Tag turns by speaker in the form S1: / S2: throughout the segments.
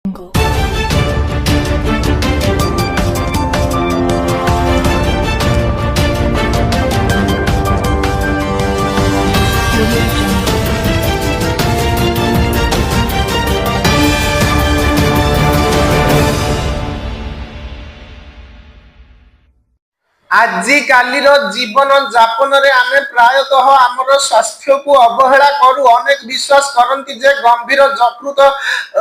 S1: Jungle. Audio Jungle.
S2: आजिकालीर जीवन जापन रे आमे प्रायतः आमर स्वास्थ्य को अवहेला करू। अनेक विश्वास करती जे गंभीर यकृत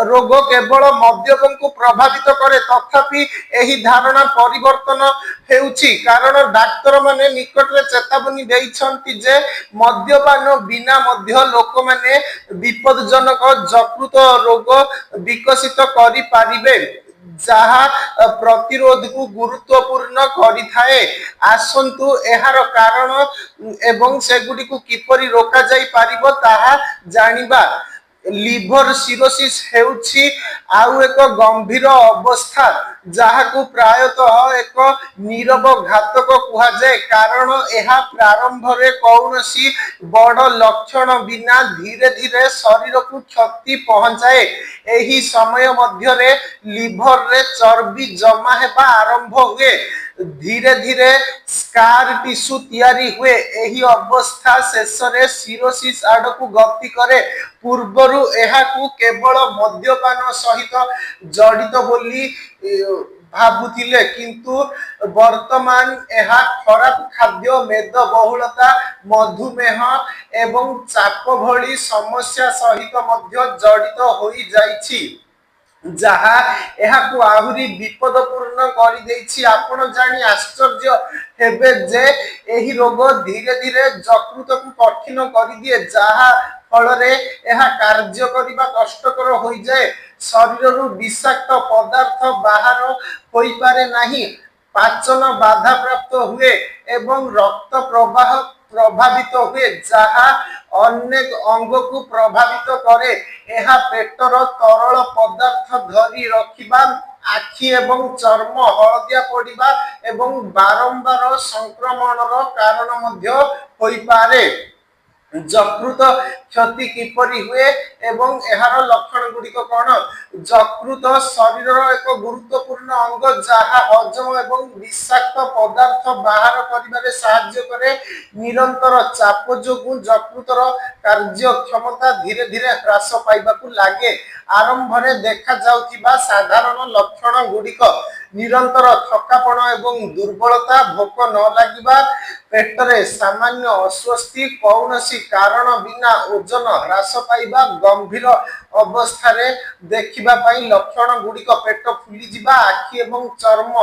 S2: रोग केवल मद्यपन को प्रभावित करे, तथापि एही धारणा परिवर्तन हेउछि कारण डाक्तर माने निकट रे चेतावनी देइछन्ति जे मद्यपान बिना मध्य लोक माने विपदजनक यकृत रोग विकसित करि पारिबे, जहा प्रतिरोध को गुरुत्वपूर्ण करिथाए। आसंतु एहार कारण एवं सेगुडी को किपरि रोका जाई पारिबो ताहा जानिबा। लिभर सिरोसिस हेउछि आउ एक गंभीर अवस्था जहाकू प्रायतः एक नीरव घातक कुहा जाए कारण एहा प्रारंभ रे कौनसी बड़ लक्षण बिना धीरे धीरे शरीर को क्षति पहुंचाए। एही समय मध्य रे लिभर रे चर्बी जमा हेबा आरंभ हुए, धीरे धीरे स्कार टिश्यू तैयारी हुए। एही अवस्था शेष रे सिरोसिस आडकू गति करे। पूर्वरु एहाकू केवल मद्यपान सहित जड़ित बोली भाबुथिले, किंतु वर्तमान एहा खराब खाद्य, मेद बहुलता, मधुमेह एवं चाप भली समस्या सहित मध्य जड़ित होई जाइछि, जहा एहाकू आहुरी विपदपूर्ण करि देछि। आपण जानि आश्चर्य हेबे जे एही रोग धीरे धीरे यकृत को कठिन करि दिए, जहा फल रे एहा कार्य करिबा कष्टकर होई जाए। शरीर रु विषाक्त पदार्थ बाहर होई पारे नाही, पाचन बाधा प्राप्त हुए एवं रक्त प्रवाह प्रभावित हुए, जहा अनेक अंग को प्रभावित करे। एहा पेटर तरल पदार्थ धरी रखिबा, आखि एवं चर्म हलदिया पड़िबा एवं बारंबार संक्रमणर कारण मध्य होई पारे। यकृत क्षति किपरि हुए एवं एहार लक्षण गुड़िक कौन? यकृत शरीर एक गुरुत्वपूर्ण अंग जहा हजम एवं विषाक्त पदार्थ बाहर करिबारे सहाय्य करे। निरंतर चाप जोगु यकृतर कार्य क्षमता धीरे धीरे ह्रास पाइबाकू लागे। आरंभ रे देखा जाउथिबा साधारण लक्षण गुड़िक निरंतर थकापन एवं दुर्बलता, भोक न लागिबा, पेटरे सामान्य अस्वस्थी, कौनसी कारण बिना ओजन ह्रास पाइबा, गंभीर अवस्था रे देखिबा पई लक्षण गुड़िक पेट फुली जिबा, आखि एवं चर्म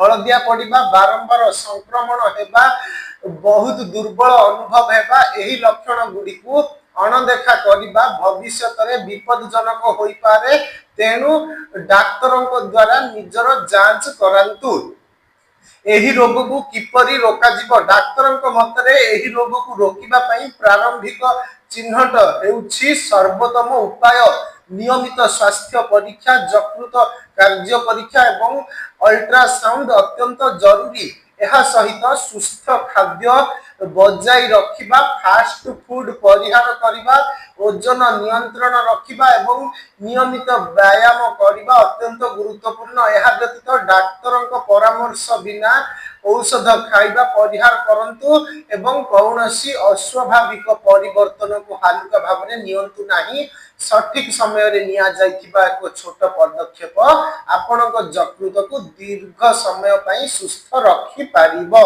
S2: हलदिया पड़िबा, बारंबार संक्रमण हेबा, बहुत दुर्बल अनुभव हेबा। एही लक्षण गुड़िकू अणदेखा करिबा भविष्यत रे विपदजनक होई पारे। तेणु डाक्तरଙ୍କ द्वारा निजर जांच करांतु। एही रोग को किपरि रोका जिवो? डाक्तरଙ୍କ मतरे एही रोग को रोकिबा पई प्रारंभिक चिन्हट हेउछि सर्वोत्तम उपाय नियमित स्वास्थ्य परीक्षा, यकृत कार्य परीक्षा एवं अल्ट्रासाउंड अत्यंत जरूरी। एहा सहित सुस्थ खाद्य बजाई रखिबा, फास्ट फूड परिहार करिबा, ओजन नियंत्रण रखिबा एवं नियमित व्यायाम करिबा अत्यंत गुरुत्वपूर्ण। एहा व्यतीत डाक्तरଙ୍କ परामर्श बिना औषध खाइबा परिहार करंतु एवं कौनसी अस्वाभाविक परिवर्तन को हालुका भावने नियंतु नाही। सठिक समय रे निया जाइथिबा एक छोट पदक्षेप आपनक यकृत को दीर्घ समय पई सुस्थ रखि पारिबो।